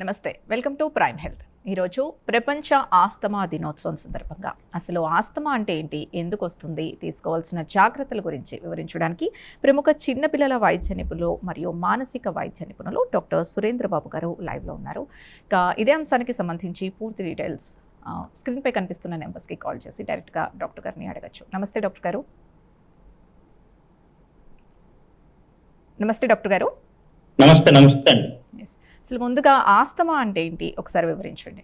నమస్తే, welcome to prime health. ఈరోజు ప్రపంచ ఆస్తమా దినోత్సవం సందర్భంగా అసలు ఆస్తమా అంటే ఏంటి, ఎందుకు వస్తుంది, తీసుకోవాల్సిన జాగ్రత్తల గురించి వివరించడానికి ప్రముఖ చిన్నపిల్లల వైద్య నిపుణులు మరియు మానసిక వైద్య నిపుణులు డాక్టర్ సురేంద్ర బాబు గారు లైవ్లో ఉన్నారు. ఇక ఇదే అంశానికి సంబంధించి పూర్తి డీటెయిల్స్ స్క్రీన్పై కనిపిస్తున్న నెంబర్స్కి కాల్ చేసి డైరెక్ట్గా డాక్టర్ గారిని అడగచ్చు. నమస్తే డాక్టర్ గారు. నమస్తే డాక్టర్ గారు. నమస్తే. నమస్తే అండి. అసలు ముందుగా ఆస్తమా అంటే ఏంటి ఒకసారి వివరించండి.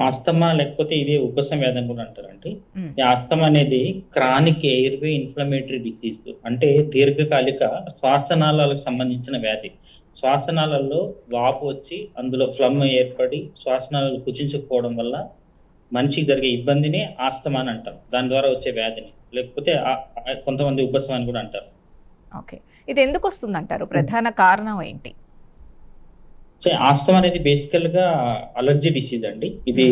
ఆస్తమా లేకపోతే ఇదే ఉపశమనం కూడా అంటారండి. ఈ ఆస్తమా అనేది క్రానిక్ ఎయిర్వే ఇన్ఫ్లమేటరీ డిసీజ్, అంటే దీర్ఘకాలిక శ్వాసనాళాలకు సంబంధించిన వ్యాధి. శ్వాసనాళాల్లో వాపు వచ్చి అందులో ఫ్లమ్ ఏర్పడి శ్వాసనాళాలు కుచించుకోవడం వల్ల మనిషికి జరిగే ఇబ్బందిని ఆస్తమా అని అంటారు. దాని ద్వారా వచ్చే వ్యాధిని, లేకపోతే కొంతమంది ఉపశమనం కూడా అంటారు. ఓకే, ఇది ఎందుకు వస్తుంది అంటారు? ప్రధాన కారణం ఏంటి? ఆస్తమా అనేది బేసికల్ గా అలర్జీ డిసీజ్ అండి. ఇది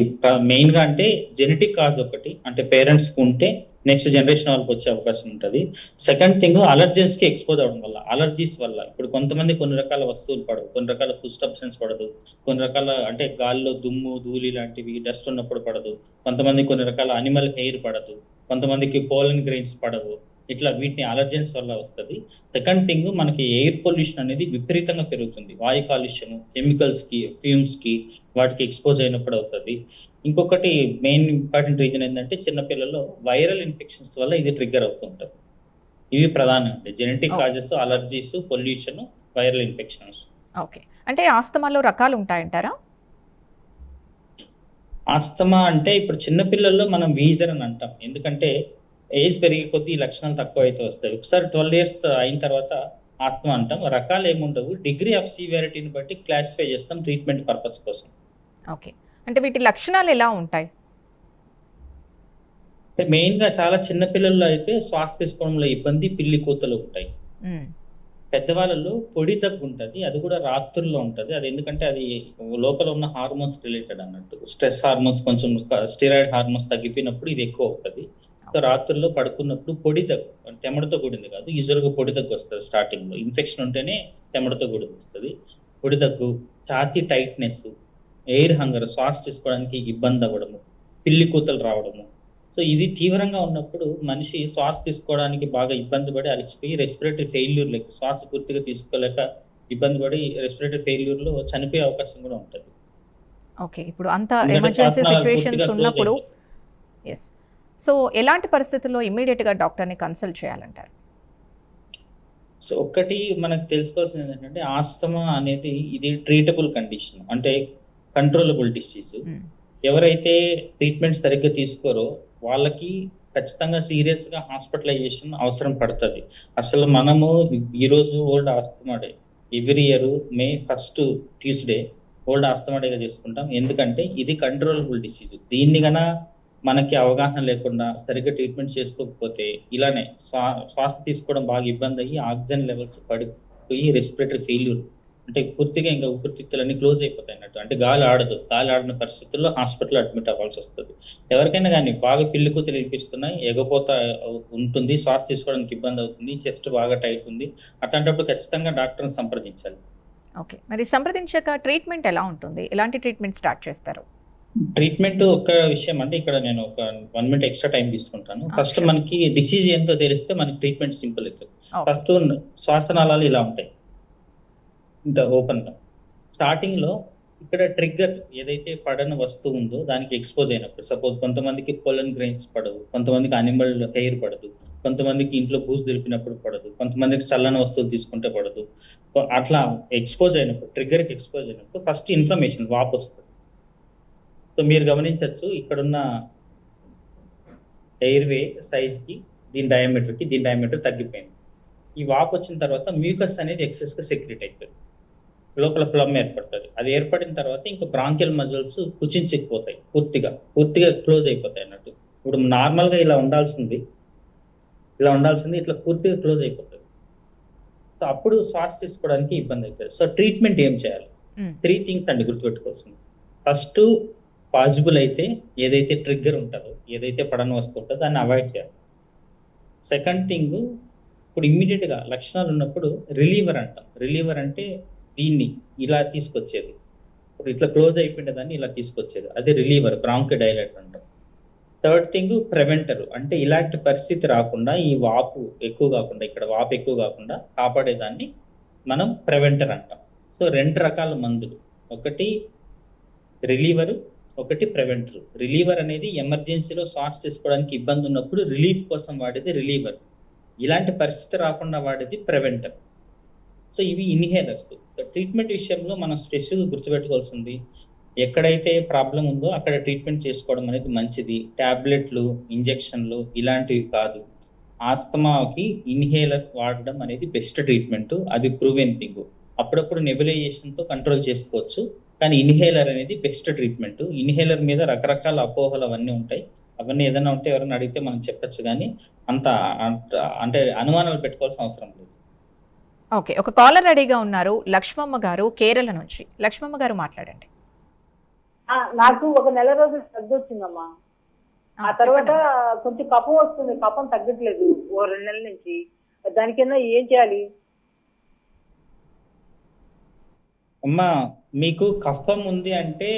మెయిన్ గా అంటే జెనెటిక్ కాజ్ ఒకటి, అంటే పేరెంట్స్ కు ఉంటే నెక్స్ట్ జనరేషన్ వాళ్ళకి వచ్చే అవకాశం ఉంటుంది. సెకండ్ థింగ్, అలర్జెన్స్ కి ఎక్స్పోజ్ అవడం వల్ల, అలర్జీస్ వల్ల. ఇప్పుడు కొంతమంది కొన్ని రకాల వస్తువులు పడవు, కొన్ని రకాల ఫుడ్ సబ్స్టెన్స్ పడదు, కొన్ని రకాల అంటే గాల్లో దుమ్ము ధూళి లాంటివి డస్ట్ ఉన్నప్పుడు పడదు, కొంతమంది కొన్ని రకాల అనిమల్ హెయిర్ పడదు, కొంతమందికి పోలన్ గ్రెయిన్స్ పడవు. ఇట్లా వీటిని అలర్జెన్స్ వల్ల వస్తుంది. సెకండ్ థింగ్, మనకి ఎయిర్ పొల్యూషన్ అనేది విపరీతంగా పెరుగుతుంది. వాయు కాలుష్యం, కెమికల్స్ కి, ఫ్యూమ్స్ కి, వాటికి ఎక్స్పోజ్ అయినప్పుడు అవుతుంది. ఇంకొకటి మెయిన్ ఇంపార్టెంట్ రీజన్ ఏంటంటే చిన్నపిల్లల్లో వైరల్ ఇన్ఫెక్షన్స్ వల్ల ఇది ట్రిగ్గర్ అవుతుంటది. ఇవి ప్రధానం అంటే genetic causes, allergies, pollution, viral infections. Okay, అంటే ఆస్తమాలో రకాలు ఉంటాయంటారా? ఆస్తమా అంటే ఇప్పుడు చిన్నపిల్లల్లో మనం వీజర్ అని అంటాం, ఎందుకంటే ఏజ్ పెరిగే కొద్దీ ఈ లక్షణాలు తక్కువ అయితే వస్తాయి. ఒకసారి 12 years అయిన తర్వాత ఆస్తమా అంటాం. రకాలు ఏముండవు, డిగ్రీ ఆఫ్ సివియారిటీని బట్టి క్లాసిఫై చేస్తాం ట్రీట్మెంట్ పర్పస్ కోసం. ఓకే, అంటే వీటి లక్షణాలు ఎలా ఉంటాయి? మెయిన్ గా చాలా చిన్న పిల్లల్లో అయితే శ్వాస తీసుకోవడంలో ఇబ్బంది, పిల్లి కూతలు ఉంటాయి. పెద్దవాళ్ళలో పొడి దగ్గు ఉంటుంది, అది కూడా రాత్రుల్లో ఉంటుంది. అది ఎందుకంటే అది లోపల ఉన్న హార్మోన్స్ రిలేటెడ్ అన్నట్టు. స్ట్రెస్ హార్మోన్స్, కొంచెం స్టిరాయిడ్ హార్మోన్స్ తగ్గిపోయినప్పుడు ఇది ఎక్కువ అవుతుంది. సో రాత్రుల్లో పడుకున్నప్పుడు పొడి దగ్గు, తెమడతో కూడింది కాదు, యూజువల్ గా పొడి దగ్గు వస్తుంది. స్టార్టింగ్ లో ఇన్ఫెక్షన్ ఉంటేనే తెమడతో కూడింది వస్తుంది. పొడి దగ్గు, ఛాతీ టైట్నెస్, ఎయిర్ హంగర్, శ్వాస తీసుకోవడానికి ఇబ్బంది అవ్వడము, పిల్లి కూతలు రావడము. సో ఇది తీవ్రంగా ఉన్నప్పుడు మనిషి శ్వాస తీసుకోవడానికి బాగా ఇబ్బంది పడి అలసిపోయి రెస్పిరేటరీ ఫెయిల్యూర్ లెక్క, శ్వాస పూర్తిగా తీసుకోలేక ఇబ్బంది పడి రెస్పిరేటరీ ఫెయిల్యూర్ లో చనిపోయే అవకాశం కూడా ఉంటుంది. ఓకే, ఇప్పుడు అంత ఎమర్జెన్సీ సిచ్యువేషన్స్ ఉన్నప్పుడు సో ఎలాంటి పరిస్థితుల్లో ఇమ్మీడియట్గా డాక్టర్ని కన్సల్ట్ చేయాలంటారు? సో ఒక్కటి మనకు తెలుసుకోవాల్సింది ఏంటంటే, ఆస్తమా అనేది ఇది ట్రీటబుల్ కండిషన్, అంటే కంట్రోలబుల్ డిసీజ్. ఎవరైతే ట్రీట్మెంట్ సరిగ్గా తీసుకోరో వాళ్ళకి ఖచ్చితంగా సీరియస్ గా హాస్పిటలైజేషన్ అవసరం పడుతుంది. అసలు మనము ఈరోజు world asthma day, every year May 1st Tuesday world asthma డేగా చేసుకుంటాం. ఎందుకంటే ఇది కంట్రోలబుల్ డిసీజ్. దీన్ని గన మనకి అవగాహన లేకుండా సరిగ్గా ట్రీట్మెంట్ చేసుకోకపోతే ఇలానే శ్వాస తీసుకోవడం బాగా ఇబ్బంది అయ్యి ఆక్సిజన్ లెవెల్స్ పడిపోయి రెస్పిరేటరీ ఫెయిల్యూర్, అంటే పూర్తిగా ఇంకా ఊపిరితిత్తులన్నీ క్లోజ్ అయిపోతాయి అన్నట్టు. అంటే గాలి ఆడదు, గాలి ఆడిన పరిస్థితుల్లో హాస్పిటల్ అడ్మిట్ అవ్వాల్సి వస్తుంది. ఎవరికైనా కానీ బాగా పిల్లి కూతులు వినిపిస్తున్నాయి, ఎగపోత ఉంటుంది, శ్వాస తీసుకోవడానికి ఇబ్బంది అవుతుంది, చెస్ట్ బాగా టైట్ ఉంది, అట్లాంటప్పుడు ఖచ్చితంగా డాక్టర్ని సంప్రదించాలి. ఓకే, మరి సంప్రదించాక ట్రీట్మెంట్ ఎలా ఉంటుంది? ఎలాంటి ట్రీట్మెంట్ స్టార్ట్ చేస్తారు? ట్రీట్మెంట్ ఒక విషయం అంటే ఇక్కడ నేను ఒక 1 minute ఎక్స్ట్రా టైం తీసుకుంటాను. ఫస్ట్ మనకి డిసీజ్ ఏంటో తెలిస్తే మనకి ట్రీట్మెంట్ సింపుల్ అవుతుంది. ఫస్ట్ శ్వాసనాళాలు ఇలా ఉంటాయి, ఇంత ఓపెన్ గా. స్టార్టింగ్ లో ఇక్కడ ట్రిగ్గర్ ఏదైతే పడని వస్తువు ఉందో దానికి ఎక్స్పోజ్ అయినప్పుడు, సపోజ్ కొంతమందికి పోలన్ గ్రెయిన్స్ పడవు, కొంతమందికి అనిమల్ హెయిర్ పడదు, కొంతమందికి ఇంట్లో బూజు దులిపినప్పుడు పడదు, కొంతమందికి చల్లని వస్తువులు తీసుకుంటే పడదు. అట్లా ఎక్స్పోజ్ అయినప్పుడు, ట్రిగ్గర్ కి ఎక్స్పోజ్ అయినప్పుడు ఫస్ట్ ఇన్ఫ్లమేషన్, వాపు వస్తుంది. సో మీరు గమనించవచ్చు, ఇక్కడున్న ఎయిర్వే సైజ్ కి దీని డయామీటర్ తగ్గిపోయింది. ఈ వాపు వచ్చిన తర్వాత మ్యూకస్ అనేది ఎక్సెస్ గా సెక్రెట్ అయిపోయింది, లోపల ఫ్లమ్ ఏర్పడుతుంది. అది ఏర్పడిన తర్వాత ఇంకా బ్రాంకియల్ మజిల్స్ కుచించిపోతాయి, పూర్తిగా క్లోజ్ అయిపోతాయి అన్నట్టు. ఇప్పుడు నార్మల్ గా ఇలా ఉండాల్సింది ఇట్లా పూర్తిగా క్లోజ్ అయిపోతుంది. సో అప్పుడు శ్వాస తీసుకోవడానికి ఇబ్బంది అవుతుంది. సో ట్రీట్మెంట్ ఏం చేయాలి? 3 things అండి గుర్తుపెట్టుకోవాల్సింది. ఫస్ట్, పాసిబుల్ అయితే ఏదైతే ట్రిగ్గర్ ఉంటుందో, ఏదైతే పడని వస్తువు ఉంటుందో దాన్ని అవాయిడ్ చేయాలి. సెకండ్ థింగ్, ఇప్పుడు ఇమ్మీడియట్ గా లక్షణాలు ఉన్నప్పుడు రిలీవర్ అంటాం. రిలీవర్ అంటే దీన్ని ఇలా తీసుకొచ్చేది. ఇప్పుడు ఇట్లా క్లోజ్ అయిపోయిన దాన్ని ఇలా తీసుకొచ్చేది, అది రిలీవర్, బ్రాంక్ డైలేటర్ అంటాం. థర్డ్ థింగ్ ప్రివెంటర్, అంటే ఇలాంటి పరిస్థితి రాకుండా, ఈ వాపు ఎక్కువ కాకుండా, ఇక్కడ వాపు ఎక్కువ కాకుండా కాపాడేదాన్ని మనం ప్రివెంటర్ అంటాం. సో 2 రకాల మందులు, ఒకటి రిలీవర్, ఒకటి ప్రివెంటర్. రిలీవర్ అనేది ఎమర్జెన్సీలో శ్వాస తీసుకోవడానికి ఇబ్బంది ఉన్నప్పుడు రిలీఫ్ కోసం వాడేది రిలీవర్. ఇలాంటి పరిస్థితి రాకుండా వాడేది ప్రివెంటర్. సో ఇవి ఇన్హేలర్స్. ట్రీట్మెంట్ విషయంలో మనం స్పెషల్గా గుర్తుపెట్టుకోవాల్సింది, ఎక్కడైతే ప్రాబ్లం ఉందో అక్కడ ట్రీట్మెంట్ చేసుకోవడం అనేది మంచిది. టాబ్లెట్లు, ఇంజెక్షన్లు ఇలాంటివి కాదు. ఆస్తమాకి ఇన్హేలర్ వాడడం అనేది బెస్ట్ ట్రీట్మెంట్, అది ప్రూవెన్ థింగ్. అప్పుడప్పుడు నెబులైజేషన్తో కంట్రోల్ చేసుకోవచ్చు, కానీ ఇన్హేలర్ అనేది బెస్ట్ ట్రీట్మెంట్. ఇన్హేలర్ మీద రకరకాల అపోహలు అవన్నీ ఉంటాయి. అవన్నీ ఏదైనా ఉంటే ఎవరైనా అడిగితే మనం చెప్పచ్చు, కానీ అంత అంటే అనుమానాలు పెట్టుకోవాల్సిన అవసరం లేదు. ఓకే, ఒక కాలర్ రెడీగా ఉన్నారు, లక్ష్మమ్మ గారు కేరళ నుంచి. లక్ష్మమ్మ గారు మాట్లాడండి. నాకు ఒక నెల రోజులు తగ్గి వచ్చిందమ్మా. ఆ తర్వాత కొంచెం కఫం వస్తుంది, కఫం తగ్గట్లేదు ఓ 2 నెలల నుంచి. దానికన్నా ఏం చేయాలి? అమ్మా, మీకు కఫం ఉంది అంటే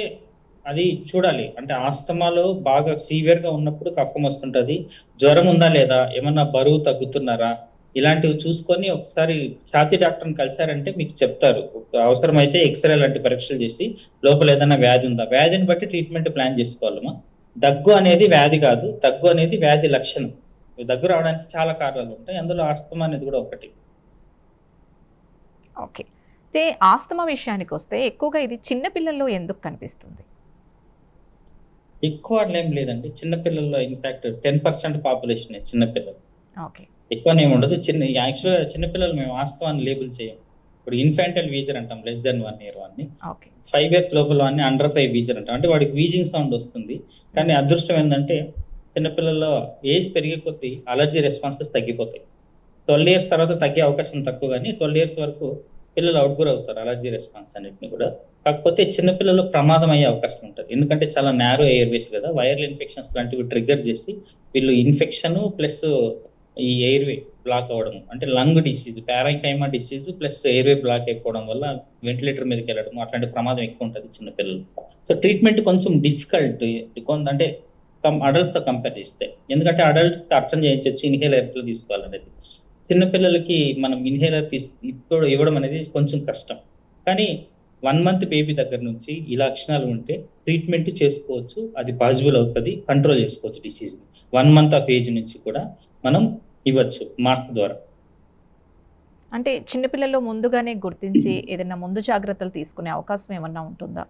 అది చూడాలి. అంటే ఆస్తమాలో బాగా సివియర్ గా ఉన్నప్పుడు కఫం వస్తుంటది. జ్వరం ఉందా లేదా, ఏమన్నా బరువు తగ్గుతున్నారా, ఇలాంటివి చూసుకొని ఒకసారి ఛాతీ డాక్టర్ని కలిసారంటే మీకు చెప్తారు. అవసరమైతే ఎక్స్రే లాంటి పరీక్షలు చేసి లోపల ఏదైనా వ్యాధి ఉందా, వ్యాధిని బట్టి ట్రీట్మెంట్ ప్లాన్ చేసుకోవాలమ్మా. దగ్గు అనేది వ్యాధి కాదు, దగ్గు అనేది వ్యాధి లక్షణం. దగ్గు రావడానికి చాలా కారణాలు ఉంటాయి, అందులో ఆస్తమా అనేది కూడా ఒకటి. ఓకే, అయితే ఆస్తమా విషయానికి వస్తే ఎక్కువగా ఇది చిన్నపిల్లల్లో ఎందుకు కనిపిస్తుంది? ఎక్కువ ఏం లేదండి, చిన్నపిల్లల్లో ఇన్ఫాక్ట్ 10% పాపులేషన్ చిన్నపిల్లలు, ఓకే, ఎక్కువనేమి ఉండదు. యాక్చువల్గా చిన్నపిల్లలు మేము ఆస్తమాన్ని లేబుల్ చేయం. ఇప్పుడు ఇన్ఫాంటల్ వీజర్ అంటాం, లెస్ దెన్ 1 year వాడిని. ఓకే, 5 years లోపల వాడిని అండర్ 5 వీజర్ అంటాం. అంటే వాడికి వీజింగ్ సౌండ్ వస్తుంది, కానీ అదృష్టం ఏంటంటే చిన్నపిల్లల్లో ఏజ్ పెరిగే కొద్దీ అలర్జీ రెస్పాన్సెస్ తగ్గిపోతాయి. 12 years తర్వాత తగ్గే అవకాశం తక్కువ, కానీ 12 years వరకు పిల్లలు అవుట్గుర్ అవుతారు అలర్జీ రెస్పాన్స్ అన్నిటిని కూడా. కాకపోతే చిన్నపిల్లల్లో ప్రమాదం అయ్యే అవకాశం ఉంటుంది, ఎందుకంటే చాలా నేరో ఎయిర్వేస్ కదా. వైరల్ ఇన్ఫెక్షన్స్ లాంటివి ట్రిగ్గర్ చేసి వీళ్ళు ఇన్ఫెక్షన్ ప్లస్ ఈ ఎయిర్వే బ్లాక్ అవ్వడం, అంటే lung disease, parenchyma disease plus airway block అయిపోవడం వల్ల వెంటిలేటర్ మీదకి వెళ్ళడం, అట్లాంటి ప్రమాదం ఎక్కువ ఉంటుంది చిన్నపిల్లలు. సో ట్రీట్మెంట్ కొంచెం డిఫికల్ట్, అంటే అడల్ట్స్ తో కంపేర్ చేస్తే. ఎందుకంటే అడల్ట్స్ అర్థం చేయించవచ్చు ఇన్హేలర్ ఎట్లా తీసుకోవాలనేది. చిన్నపిల్లలకి మనం ఇన్హేలర్ ఇప్పుడు ఇవ్వడం అనేది కొంచెం కష్టం, కానీ 1 month బేబీ దగ్గర నుంచి ఈ లక్షణాలు ఉంటే ట్రీట్మెంట్ చేసుకోవచ్చు, అది పాసిబుల్ అవుతుంది, కంట్రోల్ చేసుకోవచ్చు డిసీజ్. 1 month ఆఫ్ ఏజ్ నుంచి కూడా మనం ఇవ్వచ్చు మాస్క్ ద్వారా. అంటే చిన్నపిల్లల్లో ముందుగానే గుర్తించి ఏదైనా ముందు జాగ్రత్తలు తీసుకునే అవకాశం ఏమన్నా ఉంటుందా?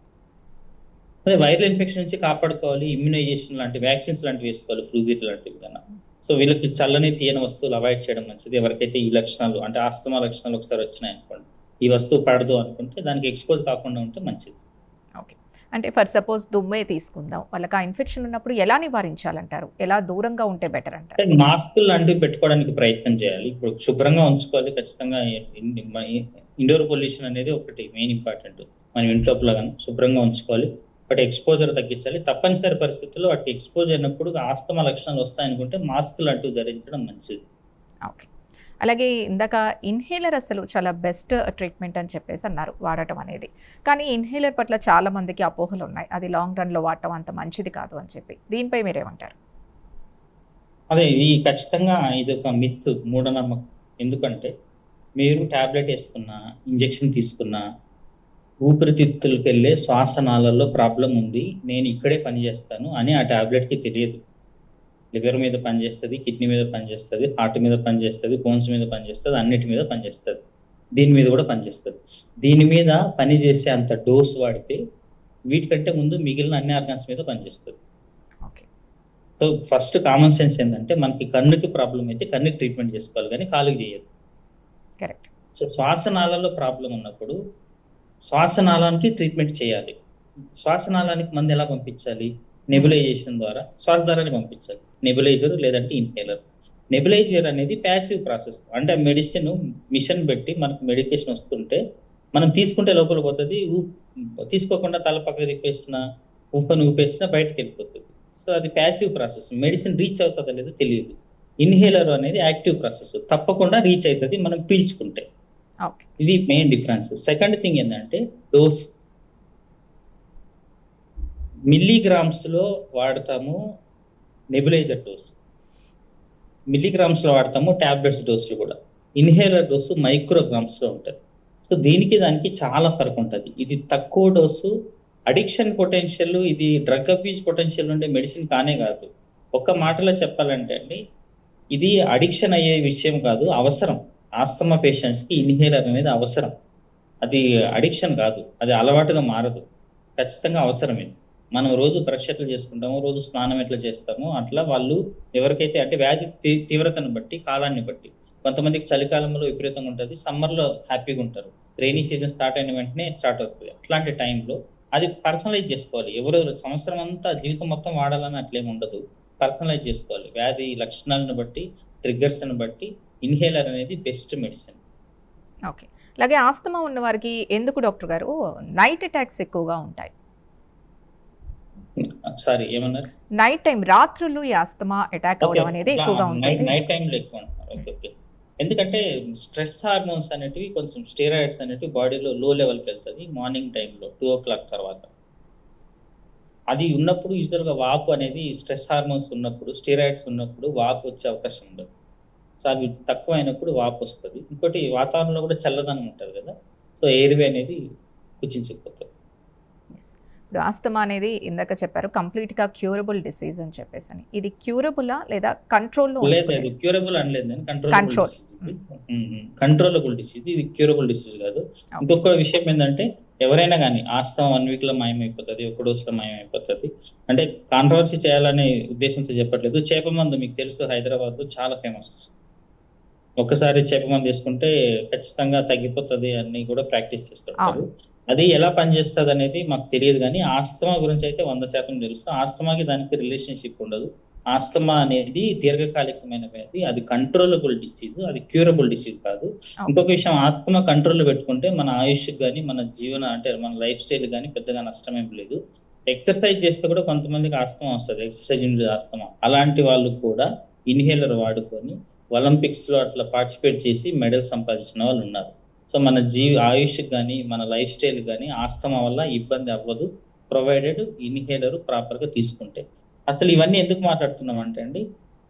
అదే వైరల్ ఇన్ఫెక్షన్ నుంచి కాపాడుకోవాలి, ఇమ్యునైజేషన్ లాంటి వ్యాక్సిన్స్ లాంటివి వేసుకోవాలి, ఫ్లూవీర్ లాంటివి కన్నా. సో వీళ్ళకి చల్లని తీయని వస్తువులు అవాయిడ్ చేయడం మంచిది. ఎవరికైతే ఈ లక్షణాలు, అంటే ఆస్తమా లక్షణాలు ఒకసారి వచ్చినాయి అనుకోండి, ఈ వస్తువు పడదు అనుకుంటే దానికి ఎక్స్పోజ్ కాకుండా ఉంటే మంచిది. ఓకే, అంటే ఫర్ సపోజ్ దుమ్మే తీసుకుందాం, వాళ్ళకి ఆ ఇన్ఫెక్షన్ ఉన్నప్పుడు ఎలా నివారించాలంటారు? ఎలా దూరంగా ఉంటే బెటర్ అంటారు? మాస్కులు లాంటివి పెట్టుకోవడానికి ప్రయత్నం చేయాలి. ఇప్పుడు శుభ్రంగా ఉంచుకోవాలి ఖచ్చితంగా. ఇండోర్ పొల్యూషన్ అనేది ఒకటి మెయిన్ ఇంపార్టెంట్. మనం ఇంట్లోపల కానీ శుభ్రంగా ఉంచుకోవాలి, వాటి ఎక్స్పోజర్ తగ్గించాలి. తప్పనిసరి పరిస్థితుల్లో వాటికి ఎక్స్పోజ్ అయినప్పుడు ఆస్తమా లక్షణాలు వస్తాయనుకుంటే మాస్క్ లాంటివి ధరించడం మంచిది. ఓకే, అలాగే ఇందాక ఇన్హేలర్ అసలు చాలా బెస్ట్ ట్రీట్మెంట్ అని చెప్పేసి అన్నారు వాడటం అనేది, కానీ ఇన్హేలర్ పట్ల చాలా మందికి అపోహలు ఉన్నాయి, అది లాంగ్ రన్లో వాడటం అంత మంచిది కాదు అని చెప్పి. దీనిపై మీరేమంటారు? అదే, ఈ ఖచ్చితంగా ఇది ఒక మిత్, మూఢనమ్మకం. ఎందుకంటే మీరు టాబ్లెట్ వేసుకున్నా, ఇంజెక్షన్ తీసుకున్నా, ఊపిరితిత్తులకు వెళ్ళే శ్వాసనాళాల్లో ప్రాబ్లం ఉంది, నేను ఇక్కడే పనిచేస్తాను అని ఆ టాబ్లెట్కి తెలియదు. లివర్ మీద పనిచేస్తుంది, కిడ్నీ మీద పనిచేస్తుంది, హార్ట్ మీద పనిచేస్తుంది, బోన్స్ మీద పనిచేస్తుంది, అన్నిటి మీద పనిచేస్తుంది, దీని మీద కూడా పనిచేస్తుంది. దీని మీద పనిచేసే అంత డోస్ వాడితే వీటికంటే ముందు మిగిలిన అన్ని ఆర్గాన్స్ మీద పనిచేస్తుంది. సో ఫస్ట్ కామన్ సెన్స్ ఏంటంటే, మనకి కన్నుకి ప్రాబ్లం అయితే కన్నుకి ట్రీట్మెంట్ చేసుకోవాలి, కానీ కాలుకి చేయదు. కరెక్ట్. సో శ్వాసనాళాల్లో ప్రాబ్లం ఉన్నప్పుడు శ్వాసనాళానికి ట్రీట్మెంట్ చేయాలి. శ్వాసనాళానికి మందు ఎలా పంపించాలి? నెబులైజేషన్ ద్వారా శ్వాసధారాన్ని పంపించాలి, నెబులైజర్ లేదంటే ఇన్హేలర్. నెబులైజర్ అనేది ప్యాసివ్ ప్రాసెస్, అంటే మెడిసిన్ మిషన్ పెట్టి మనకు మెడికేషన్ వస్తుంటే మనం తీసుకుంటే లోపల పోతుంది, తీసుకోకుండా తల పక్కకు తిప్పేసిన, ఊపని ఊపేసినా బయటకు వెళ్ళిపోతుంది. సో అది ప్యాసివ్ ప్రాసెస్, మెడిసిన్ రీచ్ అవుతుందో లేదో తెలియదు. ఇన్హేలర్ అనేది యాక్టివ్ ప్రాసెస్, తప్పకుండా రీచ్ అవుతుంది మనం పీల్చుకుంటే. ఓకే. ఇది మెయిన్ డిఫరెన్స్. సెకండ్ థింగ్ ఏంటంటే డోస్. మిల్లీగ్రామ్స్ లో వాడతాము నెబులైజర్ డోస్, మిల్లీగ్రామ్స్ లో వాడతాము టాబ్లెట్స్ డోసులు కూడా. ఇన్హేలర్ డోసు మైక్రోగ్రామ్స్ లో ఉంటుంది. సో దీనికి దానికి చాలా ఫరక్ ఉంటుంది. ఇది తక్కువ డోసు, అడిక్షన్ పొటెన్షియల్, ఇది డ్రగ్ అబ్యూస్ పొటెన్షియల్ ఉండే మెడిసిన్ కానే కాదు. ఒక్క మాటలో చెప్పాలంటే అండి, ఇది అడిక్షన్ అయ్యే విషయం కాదు, అవసరం. ఆస్తమా పేషెంట్స్ కి ఇన్హేలర్ అనేది అవసరం. అది అడిక్షన్ కాదు, అది అలవాటుగా మారదు, ఖచ్చితంగా అవసరమే. మనం రోజు బ్రష్ ఎట్లా చేసుకుంటాము, రోజు స్నానం ఎట్లా చేస్తాము, అట్లా వాళ్ళు ఎవరికైతే అంటే వ్యాధి తీవ్రతను బట్టి, కాలాన్ని బట్టి, కొంతమందికి చలికాలంలో విపరీతంగా ఉంటుంది, సమ్మర్లో హ్యాపీగా ఉంటారు, రైనీ సీజన్ స్టార్ట్ అయిన వెంటనే స్టార్ట్ అవుతుంది. అట్లాంటి టైంలో అది పర్సనలైజ్ చేసుకోవాలి. ఎవరు సంవత్సరం అంతా జీవితం మొత్తం వాడాలని అట్లేమి ఉండదు, పర్సనలైజ్ చేసుకోవాలి. వ్యాధి లక్షణాలను బట్టి, ట్రిగ్గర్స్ని బట్టి ఇన్హేలర్ అనేది బెస్ట్ మెడిసిన్. ఓకే. అలాగే ఆస్తమా ఉన్న వారికి ఎందుకు డాక్టర్ గారు నైట్ అటాక్స్ ఎక్కువగా ఉంటాయి? సారీ, ఏమన్నారు? నైట్ టైం, రాత్రులు ఈ ఆస్తమా అటాక్ అవ్వడం అనేది ఎక్కువగా ఉంటుంది. నైట్ టైంలో ఎక్కువ అంటున్నారు. Okay okay. ఎందుకంటే స్ట్రెస్ హార్మోన్స్ అనేటివి, కొంచెం స్టెరాయిడ్స్ అనేటివి బాడీలో లో లెవెల్కి వెళ్తుంది మార్నింగ్ టైంలో 2 o'clock తర్వాత. అది ఉన్నప్పుడు యూజువల్గా వాపు అనేది, స్ట్రెస్ హార్మోన్స్ ఉన్నప్పుడు, స్టెరాయిడ్స్ ఉన్నప్పుడు వాపు వచ్చే అవకాశం ఉండదు. సో అవి తక్కువ అయినప్పుడు వాపు వస్తుంది. ఇంకోటి వాతావరణంలో కూడా చల్లదనం ఉంటుంది కదా, సో ఎయిర్వే అనేది కుచించిపోతుంది. Yes. ఇప్పుడు ఆస్తమా అనేది ఇందాక చెప్పారు కంప్లీట్గా క్యూరబుల్ డిసీజ్ అని చెప్పేసి అని. ఇది క్యూరబులా లేదా కంట్రోల్లో? లేదు, క్యూరబుల్ అనలేదు నేను, Control. Controllable disease. ఇది క్యూరబుల్ డిసీజ్ కాదు. ఇంకొక విషయం ఏంటంటే, ఎవరైనా కానీ ఆస్తమా 1 week లో మాయమైపోతుంది, ఒక డోస్లో మాయమైపోతుంది. అంటే కాంట్రవర్సీ చేయాలనే ఉద్దేశంతో చెప్పట్లేదు. చేప మందు మీకు తెలుసు, హైదరాబాద్ లో చాలా ఫేమస్. ఒక్కసారి చేప మందు వేసుకుంటే ఖచ్చితంగా తగ్గిపోతుంది అని కూడా ప్రాక్టీస్ చేస్తుంటారు. అది ఎలా పనిచేస్తుంది అనేది మాకు తెలియదు, కానీ ఆస్తమా గురించి అయితే 100% తెలుసు. ఆస్తమాకి దానికి రిలేషన్షిప్ ఉండదు. ఆస్తమా అనేది దీర్ఘకాలికమైన వ్యాధి, అది కంట్రోలబుల్ డిసీజ్, అది క్యూరబుల్ డిసీజ్ కాదు. ఇంకొక విషయం, ఆత్మ కంట్రోల్ పెట్టుకుంటే మన ఆయుష్ కానీ, మన జీవన అంటే మన లైఫ్ స్టైల్ కానీ పెద్దగా నష్టమేం లేదు. ఎక్సర్సైజ్ చేస్తే కూడా కొంతమందికి ఆస్తమా వస్తుంది, ఎక్సర్సైజ్ ఆస్తమా. అలాంటి వాళ్ళు కూడా ఇన్హేలర్ వాడుకొని ఒలింపిక్స్ లో అట్లా పార్టిసిపేట్ చేసి మెడల్ సంపాదించిన వాళ్ళు ఉన్నారు. సో మన ఆయుష్ కానీ, మన లైఫ్ స్టైల్ కానీ ఆస్తమా వల్ల ఇబ్బంది అవ్వదు, ప్రొవైడెడ్ ఇన్హేలర్ ప్రాపర్ గా తీసుకుంటే. అసలు ఇవన్నీ ఎందుకు మాట్లాడుతున్నాం అంటే అండి,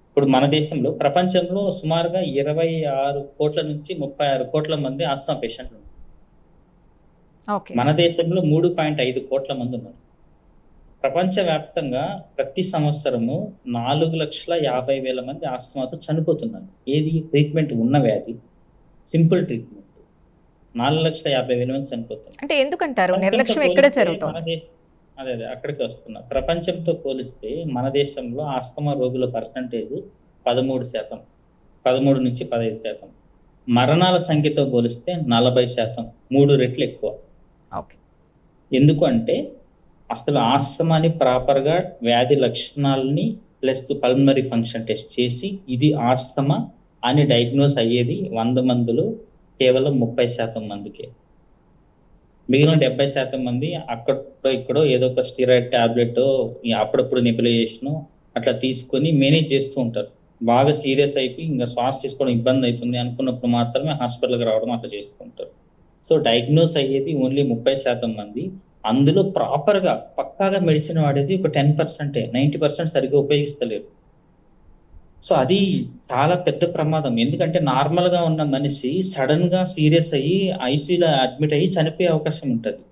ఇప్పుడు మన దేశంలో, ప్రపంచంలో సుమారుగా 26 కోట్ల నుంచి 36 కోట్ల మంది ఆస్తమా పేషెంట్లు ఉన్నారు. మన దేశంలో 3.5 కోట్ల మంది ఉన్నారు. ప్రపంచవ్యాప్తంగా ప్రతి సంవత్సరము 4,50,000 మంది ఆస్తమాతో చనిపోతున్నారు. ఏది? ట్రీట్మెంట్ ఉన్న వ్యాధి, సింపుల్ ట్రీట్మెంట్ 4,50,000 మంది చనిపోతున్నారు. అంటే ఎందుకంటారు నిర్లక్ష్యం ఎక్కడ జరుగుతుంది? అదే అక్కడికి వస్తున్నా. ప్రపంచంతో పోలిస్తే మన దేశంలో ఆస్తమా రోగుల పర్సంటేజ్ 13%, 13 నుంచి 15%. మరణాల సంఖ్యతో పోలిస్తే 40%, 3 రెట్లు ఎక్కువ. ఎందుకు అంటే అసలు ఆస్తమాని ప్రాపర్ గా వ్యాధి లక్షణాలని ప్లస్ పల్మనరీ ఫంక్షన్ టెస్ట్ చేసి ఇది ఆస్తమా అని డయాగ్నోస్ అయ్యేది 100 మందిలో కేవలం 30% మందికే. మిగిలిన 70% మంది అక్కడో ఇక్కడో ఏదో ఒక స్టిరాయిడ్ టాబ్లెట్, అప్పుడప్పుడు నెబులైజేషన్ అట్లా తీసుకొని మేనేజ్ చేస్తూ ఉంటారు. బాగా సీరియస్ అయిపోయి ఇంకా శ్వాస తీసుకోవడం ఇబ్బంది అవుతుంది అనుకున్నప్పుడు మాత్రమే హాస్పిటల్కి రావడం అట్లా చేస్తూ ఉంటారు. సో డయాగ్నోస్ అయ్యేది ఓన్లీ 30% మంది. అందులో ప్రాపర్ గా పక్కాగా మెడిసిన్ వాడేది ఒక 10%, 90% సరిగ్గా ఉపయోగిస్తలేరు. సో అది చాలా పెద్ద ప్రమాదం. ఎందుకంటే నార్మల్ గా ఉన్న మనిషి సడన్ గా సీరియస్ అయ్యి ఐసీయూలో అడ్మిట్ అయ్యి చనిపోయే అవకాశం ఉంటుంది.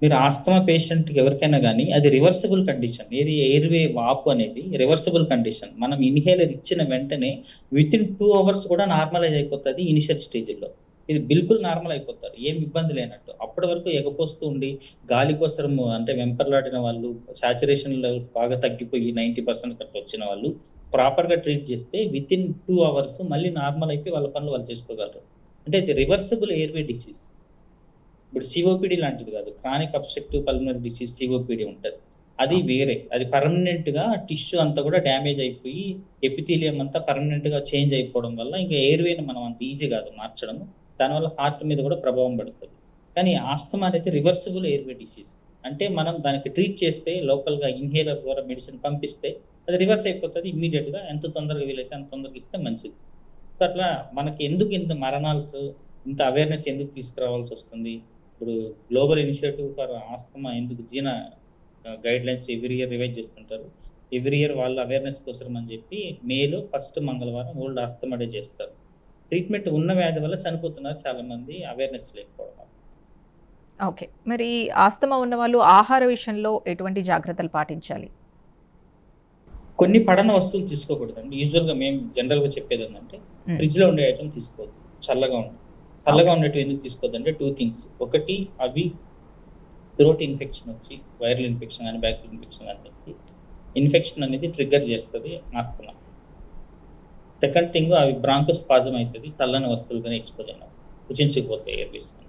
మీరు ఆస్తమా పేషెంట్ ఎవరికైనా కానీ అది రివర్సిబుల్ కండిషన్. ఏది? ఎయిర్వే వాపు అనేది రివర్సిబుల్ కండిషన్. మనం ఇన్హేలర్ ఇచ్చిన వెంటనే విత్ ఇన్ 2 hours కూడా నార్మలైజ్ అయిపోతుంది. ఇనిషియల్ స్టేజ్లో ఇది బిల్కుల్ నార్మల్ అయిపోతారు, ఏం ఇబ్బంది లేనట్టు. అప్పటి వరకు ఎగపోస్తూ ఉండి గాలి కోసం అంటే వెంపర్లాడిన వాళ్ళు, సాచురేషన్ లెవెల్స్ బాగా తగ్గిపోయి 90% అట్లా వచ్చిన వాళ్ళు ప్రాపర్ గా ట్రీట్ చేస్తే విత్ ఇన్ 2 hours మళ్ళీ నార్మల్ అయిపోయి వాళ్ళ పనులు వాళ్ళు చేసుకోగలరు. అంటే ఇది రివర్సిబుల్ ఎయిర్వే డిసీజ్. ఇప్పుడు సిఓపిడి లాంటిది కాదు, chronic obstructive pulmonary disease COPD ఉంటుంది. అది వేరే, అది పర్మనెంట్ గా టిష్యూ అంతా కూడా డ్యామేజ్ అయిపోయి ఎపిథీలియం అంతా పర్మనెంట్ గా చేంజ్ అయిపోవడం వల్ల ఇంకా ఎయిర్వేని మనం అంత ఈజీ కాదు మార్చడం. దానివల్ల హార్ట్ మీద కూడా ప్రభావం పడుతుంది. కానీ ఆస్తమా అనేది రివర్సిబుల్ ఎయిర్వే డిసీజ్. అంటే మనం దానికి ట్రీట్ చేస్తే, లోకల్ గా ఇన్హేలర్ ద్వారా మెడిసిన్ పంపిస్తే అది రివర్స్ అయిపోతుంది ఇమ్మీడియట్ గా. ఎంత తొందరగా వీలైతే అంత తొందరగా ఇస్తే మంచిది. సో అట్లా మనకి ఎందుకు ఇంత మరణాలు ఇంత అవేర్నెస్ ఎందుకు తీసుకురావాల్సి వస్తుంది? ఇప్పుడు గ్లోబల్ ఇనిషియేటివ్ ఫర్ ఆస్తమా ఎందుకు జీనా guide lines every year revise చేస్తుంటారు. ఎవ్రీ ఇయర్ వాళ్ళ అవేర్నెస్ కోసం అని చెప్పి మేలో ఫస్ట్ మంగళవారం వరల్డ్ ఆస్తమా డే చేస్తారు. ట్రీట్మెంట్ ఉన్న వ్యాధి వల్ల చనిపోతున్నారు చాలా మంది అవేర్నెస్ లేకపోవడం వల్ల. ఓకే. మరి ఆస్తమా ఉన్న వాళ్ళు ఆహార విషయంలో ఎటువంటి జాగ్రత్తలు పాటించాలి? కొన్ని పడన వస్తువులు తీసుకోకూడదండి. యూజువల్గా మేము జనరల్గా చెప్పేది ఏంటంటే ఫ్రిడ్జ్ లో ఉండే ఐటమ్ తీసుకోవద్దు. చల్లగా ఉండేవి ఎందుకు తీసుకోవద్దు అంటే 2 థింగ్స్. ఒకటి, అవి థ్రోట్ ఇన్ఫెక్షన్ వచ్చి వైరల్ ఇన్ఫెక్షన్ కానీ బ్యాక్టీరియల్ ఇన్ఫెక్షన్ కానీ ఇన్ఫెక్షన్ అనేది ట్రిగ్గర్ చేస్తుంది ఆస్తమా. సెకండ్ థింగ్, అవి బ్రాంకోస్పాజం అవుతుంది చల్లని వస్తువులు కానీ ఎక్స్పోజ్ అయినా కుచించుకుపోతాయి ఎయిర్ తీసుకొని.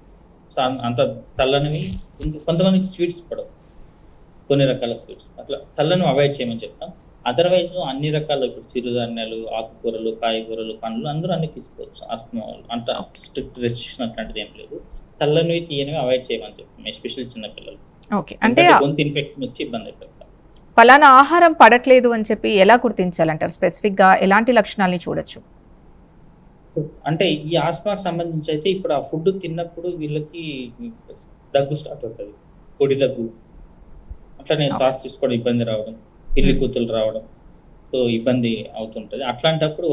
సో అంత చల్లనివి. కొంతమందికి స్వీట్స్ పడవు, కొన్ని రకాల స్వీట్స్, అట్లా చల్లని అవాయిడ్ చేయమని చెప్తాం. అదర్వైజ్ అన్ని రకాల ఇప్పుడు చిరుధాన్యాలు, ఆకుకూరలు, కాయగూరలు, పండ్లు అందరూ అన్ని తీసుకోవచ్చు ఆస్తమా వాళ్ళు. అంత స్ట్రిక్ట్ రెస్ట్రిక్షన్ అట్లాంటిది ఏం లేదు. చల్లనివి తీయనివి అవాయిడ్ చేయమని చెప్తాం, ఎస్పెషల్లీ చిన్నపిల్లలు. ఓకే. అంటే గొంతు ఇన్ఫెక్షన్ వచ్చి ఇబ్బంది అయిపోతారు. పలానా ఆహారం పడట్లేదు అని చెప్పి ఎలా గుర్తించాలంటారు? స్పెసిఫిక్గా ఎలాంటి లక్షణాలని చూడొచ్చు? అంటే ఈ ఆస్తమాకి సంబంధించి అయితే ఇప్పుడు ఆ ఫుడ్ తిన్నప్పుడు వీళ్ళకి దగ్గు స్టార్ట్ అవుతుంది, పొడి దగ్గు, అట్లనే శ్వాస తీసుకోవడం ఇబ్బంది రావడం, పిల్లి కూతులు రావడం, సో ఇబ్బంది అవుతుంటది. అట్లాంటప్పుడు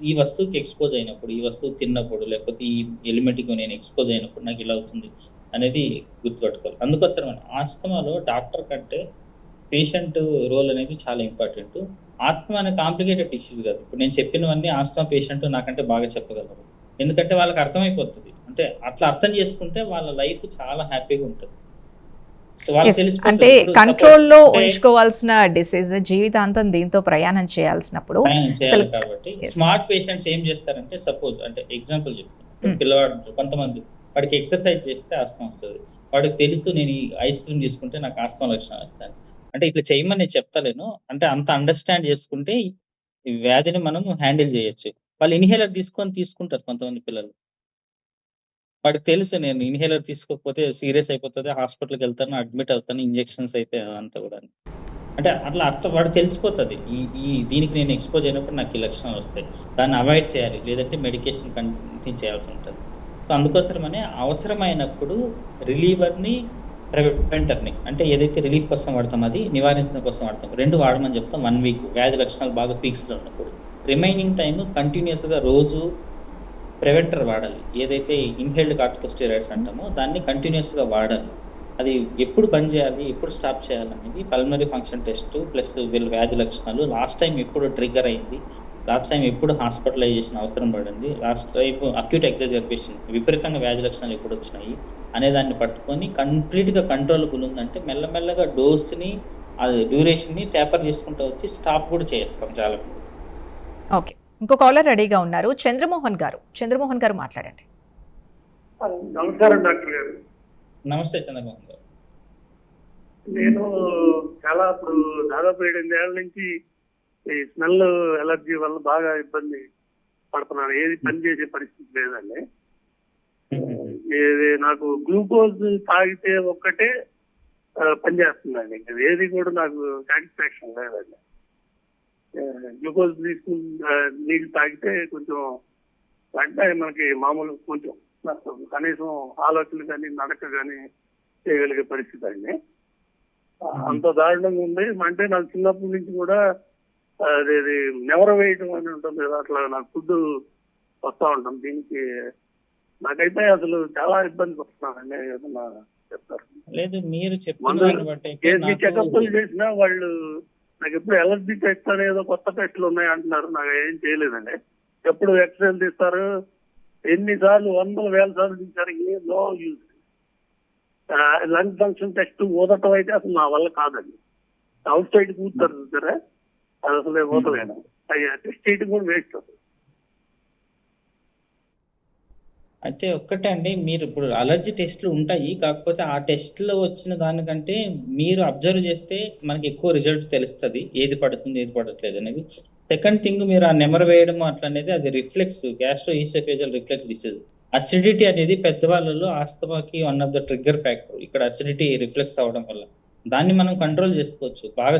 ఈ వస్తువుకి ఎక్స్పోజ్ అయినప్పుడు, ఈ వస్తువు తిన్నప్పుడు, లేకపోతే ఈ ఎలిమెంట్కి నేను ఎక్స్పోజ్ అయినప్పుడు నాకు ఇలా అవుతుంది అనేది గుర్తుపెట్టుకోవాలి. అందుకోసం మన ఆస్తమాలో డాక్టర్ కంటే పేషెంట్ రోల్ అనేది చాలా ఇంపార్టెంట్. ఆస్తమా అనే కాంప్లికేటెడ్ డిసీజ్ కాదు. ఇప్పుడు నేను చెప్పినవన్నీ ఆస్తమా పేషెంట్ నాకంటే బాగా చెప్పగలరు, ఎందుకంటే వాళ్ళకి అర్థమైపోతుంది. అంటే అట్లా అర్థం చేసుకుంటే వాళ్ళ లైఫ్ చాలా హ్యాపీగా ఉంటుంది. సో వాళ్ళకి తెలిసిపోతుంది. అంటే కంట్రోల్లో ఉంచుకోవాల్సిన డిసీజ్, జీవితాంతం దీంతో ప్రయాణం చేయాల్సినప్పుడు చేయాలి. కాబట్టి స్మార్ట్ పేషెంట్స్ ఏం చేస్తారంటే, సపోజ్ అంటే ఎగ్జాంపుల్ చెప్తాను, పిల్లవాడు కొంతమంది వాడికి ఎక్సర్సైజ్ చేస్తే ఆస్తమా వస్తుంది. వాడికి తెలుసు నేను ఈ ఐస్ క్రీమ్ తీసుకుంటే నాకు ఆస్తమా లక్షణాలు వస్తాయి. అంటే ఇట్లా చేయమని నేను చెప్తలేను, అంటే అంత అండర్స్టాండ్ చేసుకుంటే ఈ వ్యాధిని మనం హ్యాండిల్ చేయొచ్చు. వాళ్ళు ఇన్హేలర్ తీసుకుంటారు కొంతమంది పిల్లలు. వాడికి తెలుసు నేను ఇన్హేలర్ తీసుకోకపోతే సీరియస్ అయిపోతుంది, హాస్పిటల్కి వెళ్తాను, అడ్మిట్ అవుతాను, ఇంజెక్షన్స్ అయితే అంతా కూడా. అంటే అట్లా వాడికి తెలిసిపోతుంది దీనికి నేను ఎక్స్పోజ్ అయినప్పుడు నాకు ఈ లక్షణాలు వస్తాయి, దాన్ని అవాయిడ్ చేయాలి, లేదంటే మెడికేషన్ కంటిన్యూ చేయాల్సి ఉంటుంది. సో అందుకోసమనే అవసరమైనప్పుడు రిలీవర్ని, ప్రివెంటర్ని, అంటే ఏదైతే రిలీఫ్ కోసం వాడతాం అది నివారించడం కోసం వాడతాం, 2 వాడమని చెప్తాం. 1 వీక్ వ్యాధి లక్షణాలు బాగా పీక్స్లో ఉన్నప్పుడు. రిమైనింగ్ టైం కంటిన్యూస్గా రోజు ప్రివెంటర్ వాడాలి. ఏదైతే ఇన్హేల్డ్ కార్టికోస్టెరాయిడ్స్ అంటామో దాన్ని కంటిన్యూస్గా వాడాలి. అది ఎప్పుడు బంద్ చేయాలి, ఎప్పుడు స్టాప్ చేయాలనేది పల్మనరీ ఫంక్షన్ టెస్ట్ ప్లస్ వీళ్ళ వ్యాధి లక్షణాలు, లాస్ట్ టైం ఎప్పుడు ట్రిగ్గర్ అయింది, లాస్ట్ టైం ఎప్పుడు హాస్పిటలైజేషన్ అవసరం పడింది, లాస్ట్ టైం అక్యూట్ ఎగ్జాజర్బేషన్ విపరీతంగా వ్యాధి లక్షణాలు ఎప్పుడు వచ్చినాయి అనే దాన్ని పట్టుకొని కంప్లీట్గా కంట్రోలబుల్ ఉందంటే మెల్లమెల్లగా డోస్ని, అది డ్యూరేషన్ని టేపర్ చేసుకుంటూ వచ్చి స్టాప్ కూడా చేస్తాం చాలా. ఓకే. ఇంకో కాలర్ రెడీగా ఉన్నారు, చంద్రమోహన్ గారు మాట్లాడండి. నమస్కారం డాక్టర్ గారు. నమస్తే చంద్రమోహన్ గారు. నేను చాలా ఇప్పుడు దాదాపు 7 ఏళ్ల నుంచి ఈ స్మెల్ ఎలర్జీ వల్ల బాగా ఇబ్బంది పడుతున్నాను. ఏది పని చేసే పరిస్థితి లేదండి. ఏది నాకు గ్లూకోజ్ తాగితే ఒక్కటే పనిచేస్తుందండి, ఇంకా ఏది కూడా నాకు సాటిస్ఫాక్షన్ లేదండి. గ్లూకోజ్ తీసుకుని నీళ్ళు తాగితే కొంచెం అంటే మనకి మామూలు కొంచెం కనీసం ఆలోచనలు కానీ నడక కానీ చేయగలిగే పరిస్థితి అండి. అంత దారుణంగా ఉంది. అంటే నాకు చిన్నప్పటి నుంచి కూడా అదేది నెవర వేయటం అని ఉంటుంది కదా, అట్లా నాకు ఫుడ్ వస్తూ ఉంటాం. దీనికి నాకైతే అసలు చాలా ఇబ్బంది పడుతున్నానండి. ఏదన్నా చెప్తారు? లేదు, మీరు చెకప్లు చేసినా వాళ్ళు నాకు ఎప్పుడు ఎలర్జీ టెస్ట్ అనేదో కొత్త టెస్ట్లు ఉన్నాయి అంటున్నారు. నాకు ఏం చేయలేదండి. ఎప్పుడు ఎక్స్రేలు తీస్తారు, ఎన్నిసార్లు 100,000 సార్లు తీశారు, ఏ no use. Lung function test ఊదటం అయితే అసలు నా వల్ల కాదండి. అవుట్ సైడ్ కూర్తారు చూసారా, అది అసలు ఊతలేను. అయ్యా టెస్ట్ చేయడం కూడా వేస్ట్ అవుతుంది. అయితే ఒక్కటే అండి, మీరు ఇప్పుడు అలర్జీ టెస్ట్లు ఉంటాయి, కాకపోతే ఆ టెస్ట్లో వచ్చిన దానికంటే మీరు అబ్జర్వ్ చేస్తే మనకి ఎక్కువ రిజల్ట్ తెలుస్తుంది, ఏది పడుతుంది ఏది పడట్లేదు అనేది. సెకండ్ థింగ్, మీరు ఆ నెమరు వేయడం అట్లా అనేది అది reflux, gastroesophageal reflux disease. Acidity అనేది పెద్దవాళ్ళలో ఆస్తమాకి one of the trigger factor. ఇక్కడ అసిడిటీ రిఫ్లెక్స్ అవడం వల్ల దాన్ని మనం కంట్రోల్ చేసుకోవచ్చు. బాగా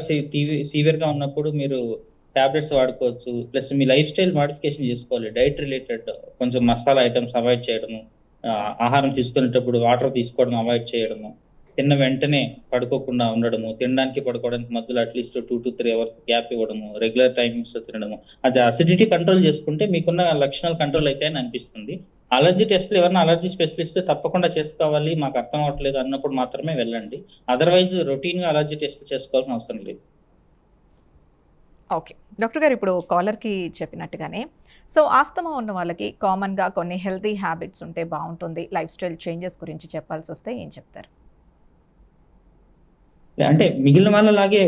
సివియర్గా ఉన్నప్పుడు మీరు టాబ్లెట్స్ వాడుకోవచ్చు. ప్లస్ మీ లైఫ్ స్టైల్ మాడిఫికేషన్ చేసుకోవాలి. డైట్ రిలేటెడ్ కొంచెం మసాలా ఐటమ్స్ అవాయిడ్ చేయడము, ఆహారం తీసుకునేటప్పుడు వాటర్ తీసుకోవడం అవాయిడ్ చేయడము, తిన్న వెంటనే పడుకోకుండా ఉండడము, తినడానికి పడుకోవడానికి మధ్యలో అట్లీస్ట్ 2 to 3 అవర్స్ గ్యాప్ ఇవ్వడము, రెగ్యులర్ టైమింగ్స్ తినడము. అది అసిడిటీ కంట్రోల్ చేసుకుంటే మీకున్న లక్షణాలు కంట్రోల్ అవుతాయని అనిపిస్తుంది. అలర్జీ టెస్ట్లు ఎవరైనా అలర్జీ స్పెషలిస్ట్ తప్పకుండా చేసుకోవాలి, మాకు అర్థం అవ్వట్లేదు అన్నప్పుడు మాత్రమే వెళ్ళండి. అదర్వైజ్ రొటీన్ గా అలర్జీ టెస్ట్ చేసుకోవాల్సిన అవసరం లేదు. ఓకే డాక్టర్ గారు, ఇప్పుడు కాలర్కి చెప్పినట్టుగానే సో ఆస్తమా ఉన్న వాళ్ళకి కామన్గా కొన్ని హెల్తీ హ్యాబిట్స్ ఉంటే బాగుంటుంది, లైఫ్ స్టైల్ చేంజెస్ గురించి చెప్పాల్సి వస్తే ఏం చెప్తారు? అంటే మిగిలిన వాళ్ళలాగే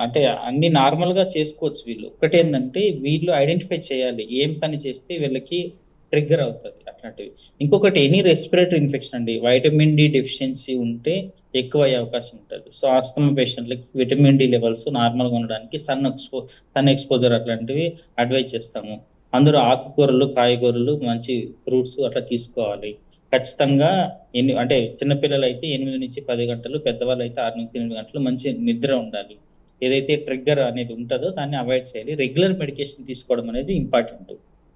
అంటే అన్ని నార్మల్ గా చేసుకోవచ్చు. వీళ్ళు ఒకటి ఏంటంటే వీళ్ళు ఐడెంటిఫై చేయాలి ఏం పని చేస్తే వీళ్ళకి ట్రిగ్గర్ అవుతుంది అట్లాంటివి. ఇంకొకటి ఎనీ రెస్పిరేటరీ ఇన్ఫెక్షన్ అండి, వైటమిన్ డి డెఫిషియన్సీ ఉంటే ఎక్కువ అయ్యే అవకాశం ఉంటుంది. సో ఆస్తమా పేషెంట్లకి విటమిన్ డి లెవెల్స్ నార్మల్ గా ఉండడానికి సన్ ఎక్స్పోజర్ అట్లాంటివి అడ్వైజ్ చేస్తాము. అందరూ ఆకుకూరలు, కాయగూరలు, మంచి ఫ్రూట్స్ అట్లా తీసుకోవాలి. ఖచ్చితంగా అంటే చిన్నపిల్లలు అయితే 8 నుంచి 10 గంటలు, పెద్దవాళ్ళు అయితే 6 నుంచి 8 గంటలు మంచి నిద్ర ఉండాలి. ఏదైతే ట్రిగ్గర్ అనేది ఉంటుందో దాన్ని అవాయిడ్ చేయాలి. రెగ్యులర్ మెడికేషన్ తీసుకోవడం అనేది ఇంపార్టెంట్.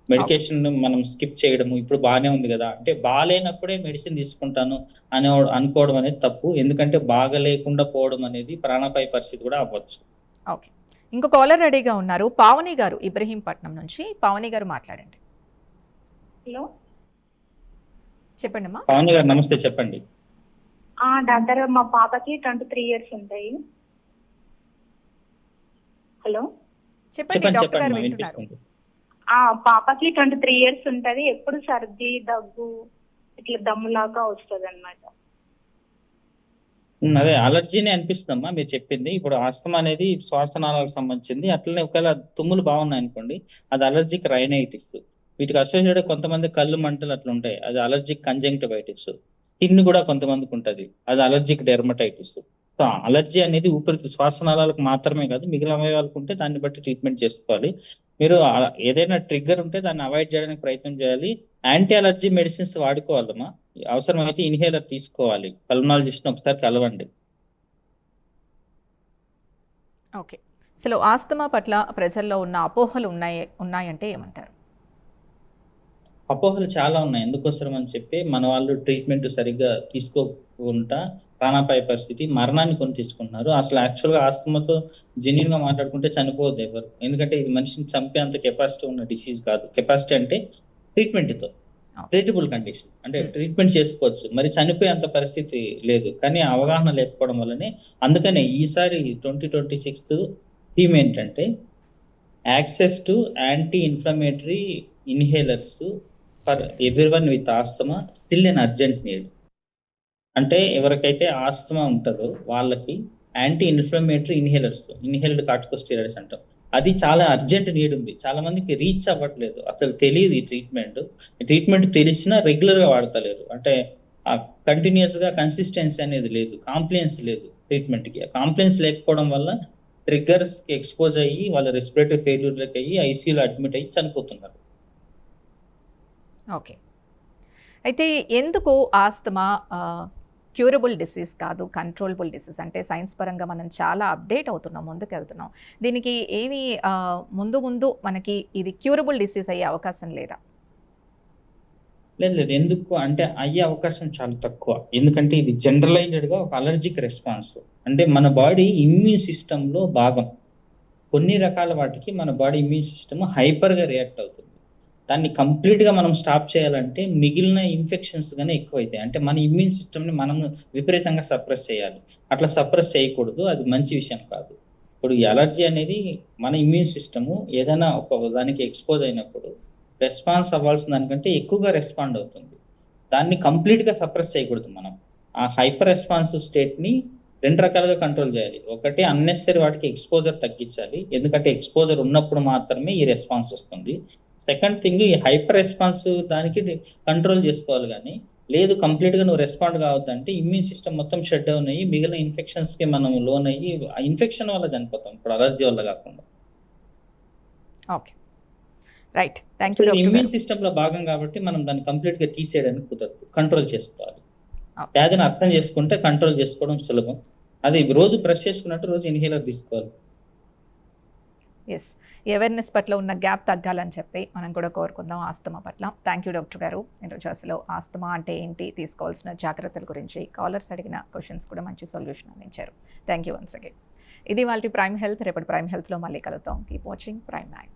మెడికేషన్ మనం స్కిప్ చేయడము, ఇప్పుడు బాగానే ఉంది కదా అంటే బాగాలేనప్పుడే మెడిసిన్ తీసుకుంటాను అనుకోవడం అనేది తప్పు. ఎందుకంటే బాగా లేకుండా పోవడం అనేది ప్రాణాపాయ పరిస్థితి కూడా అవ్వచ్చు. ఓకే, ఇంకో కాలర్ రెడీగా ఉన్నారు, పావని గారు ఇబ్రహీంపట్నం నుంచి. పావని గారు మాట్లాడండి. హలో, చెప్పండి అమ్మా. పావని గారు నమస్తే, చెప్పండి. డాక్టర్ మా పాపకి 23 years ఉంటాయి. హలో, చెప్పండి డాక్టర్ గారు వింటున్నారు. పాపకి 23 years ఉంటది. ఎప్పుడు సర్ది, దగ్గు, ఇట్లా దమ్ములాగా వస్తుంది అనమాట. అదే అలర్జీనే అనిపిస్తుందమ్మా మీరు చెప్పింది. ఇప్పుడు ఆస్తమా అనేది శ్వాసనాళాలకు సంబంధించింది. అట్లనే ఒకవేళ తుమ్ములు బాగున్నాయి అనుకోండి, అది అలర్జిక్ రైనైటిస్. వీటికి అసోసియేటెడ్ కొంతమంది కళ్ళు మంటలు అట్లా ఉంటాయి, అది అలర్జిక్ కంజంక్టివైటిస్. స్కిన్ కూడా కొంతమందికి ఉంటుంది, అది అలర్జిక్ డెర్మటైటిస్. సో అలర్జీ అనేది శ్వాసనాళాలకు మాత్రమే కాదు, మిగిలిన అవయవాలకు ఉంటే దాన్ని బట్టి ట్రీట్మెంట్ చేసుకోవాలి. మీరు ఏదైనా ట్రిగ్గర్ ఉంటే దాన్ని అవాయిడ్ చేయడానికి ప్రయత్నం చేయాలి. యాంటీ అలర్జీ మెడిసిన్స్ వాడుకోవాలమ్మా. అవసరమైతే ఇన్హేలర్ తీసుకోవాలి. పల్మనాలజిస్ట్ ఒకసారి కలవండి. ఓకే, అసలు ఆస్తమా పట్ల ప్రజల్లో ఉన్న అపోహలు ఉన్నాయంటే ఏమంటారు? అపోహలు చాలా ఉన్నాయి. ఎందుకోసం అని చెప్పి మన వాళ్ళు ట్రీట్మెంట్ సరిగ్గా తీసుకోకుండా ప్రాణాపాయ పరిస్థితి, మరణాన్ని కొని తెచ్చుకుంటున్నారు. అసలు యాక్చువల్గా ఆస్తమాతో జెన్యున్ గా మాట్లాడుకుంటే చనిపోవద్దు ఎవరు, ఎందుకంటే ఇది మనిషిని చంపే అంత కెపాసిటీ ఉన్న డిసీజ్ కాదు. కెపాసిటీ అంటే ట్రీట్మెంట్తో ట్రీటబుల్ కండిషన్, అంటే ట్రీట్మెంట్ చేసుకోవచ్చు, మరి చనిపోయే అంత పరిస్థితి లేదు. కానీ అవగాహన లేకపోవడం వల్లనే, అందుకనే ఈసారి 2026 థీమ్ ఏంటంటే access to anti inflammatory inhalers for everyone with asthma still an urgent need. అంటే ఎవరికైతే ఆస్తమా ఉంటుందో వాళ్ళకి anti inflammatory inhalers, inhaled corticosteroids అంటాం, అది చాలా అర్జెంట్ నీడ్ ఉంది. చాలా మందికి రీచ్ అవ్వట్లేదు, అసలు తెలియదు ఈ ట్రీట్మెంట్ తెలిసినా రెగ్యులర్ గా వాడతలేరు. అంటే కంటిన్యూస్ గా కన్సిస్టెన్సీ అనేది లేదు, కాంప్లియన్స్ లేదు. ట్రీట్మెంట్ కి కాంప్లియన్స్ లేకపోవడం వల్ల ట్రిగ్గర్స్ కి ఎక్స్పోజ్ అయ్యి వాళ్ళ రెస్పిరేటరీ ఫెయిల్యూర్లకు అయ్యి ఐసీయూలో అడ్మిట్ అయ్యి చనిపోతున్నారు. ఓకే, అయితే ఎందుకు ఆస్తమా క్యూరబుల్ డిసీజ్ కాదు, కంట్రోలబుల్ డిసీజ్? అంటే సైన్స్ పరంగా మనం చాలా అప్డేట్ అవుతున్నాం, ముందుకు వెళ్తున్నాం. దీనికి ఏమి ముందు మనకి ఇది క్యూరబుల్ డిసీజ్ అయ్యే అవకాశం లేదా? లేదు, ఎందుకు అంటే అయ్యే అవకాశం చాలా తక్కువ. ఎందుకంటే ఇది జనరలైజ్డ్ గా ఒక అలర్జిక్ రెస్పాన్స్. అంటే మన బాడీ ఇమ్యూన్ సిస్టమ్ లో భాగం. కొన్ని రకాల వాటికి మన బాడీ ఇమ్యూన్ సిస్టమ్ హైపర్ గా రియాక్ట్ అవుతుంది. దాన్ని కంప్లీట్ గా మనం స్టాప్ చేయాలంటే మిగిలిన ఇన్ఫెక్షన్స్ గానే ఎక్కువ అవుతాయి. అంటే మన ఇమ్యూన్ సిస్టమ్ ని మనం విపరీతంగా సప్రెస్ చేయాలి. అట్లా సప్రెస్ చేయకూడదు, అది మంచి విషయం కాదు. ఇప్పుడు ఈ అలర్జీ అనేది మన ఇమ్యూన్ సిస్టమ్ ఏదైనా ఒక దానికి ఎక్స్పోజ్ అయినప్పుడు రెస్పాన్స్ అవ్వాల్సిన దానికంటే ఎక్కువగా రెస్పాండ్ అవుతుంది. దాన్ని కంప్లీట్ గా సప్రెస్ చేయకూడదు. మనం ఆ హైపర్ రెస్పాన్సివ్ స్టేట్ ని 2 రకాలుగా కంట్రోల్ చేయాలి. ఒకటి అన్నెసరీ వాటికి ఎక్స్పోజర్ తగ్గించాలి, ఎందుకంటే ఎక్స్పోజర్ ఉన్నప్పుడు మాత్రమే ఈ రెస్పాన్స్ వస్తుంది. సెకండ్ థింగ్, ఈ హైపర్ రెస్పాన్స్ దానికి కంట్రోల్ చేసుకోవాలి. కానీ లేదు కంప్లీట్ గా నువ్వు రెస్పాండ్ కావద్దంటే ఇమ్యూన్ సిస్టమ్ మొత్తం షట్ డౌన్ అయ్యి మిగిలిన ఇన్ఫెక్షన్స్ కి మనం లోన్ అయ్యి ఆ ఇన్ఫెక్షన్ వల్ల చనిపోతాం, ఇప్పుడు అలర్జీ వల్ల కాకుండా. Okay, right, thank you. Immune system లో భాగం కాబట్టి మనం దాన్ని కంప్లీట్ గా తీసేయడానికి కుదరదు, కంట్రోల్ చేసుకోవాలి. వ్యాధిని అర్థం చేసుకుంటే కంట్రోల్ చేసుకోవడం సులభం. అది రోజు బ్రష్ చేసుకున్నట్టు రోజు ఇన్హేలర్ తీసుకోవాలి. ఎస్, అవేర్నెస్ పట్ల ఉన్న గ్యాప్ తగ్గాలని చెప్పి మనం కూడా కోరుకుందాం ఆస్తమా పట్ల. థ్యాంక్ యూ డాక్టర్ గారు. ఈరోజు అసలు ఆస్తమా అంటే ఏంటి, తీసుకోవాల్సిన జాగ్రత్తల గురించి కాలర్స్ అడిగిన క్వశ్చన్స్ కూడా మంచి సొల్యూషన్ అందించారు. Thank you once again. ఇది వాళ్ళ ప్రైమ్ హెల్త్. రేపటి ప్రైమ్ హెల్త్లో మళ్ళీ కలుద్దాం. Keep watching prime 9.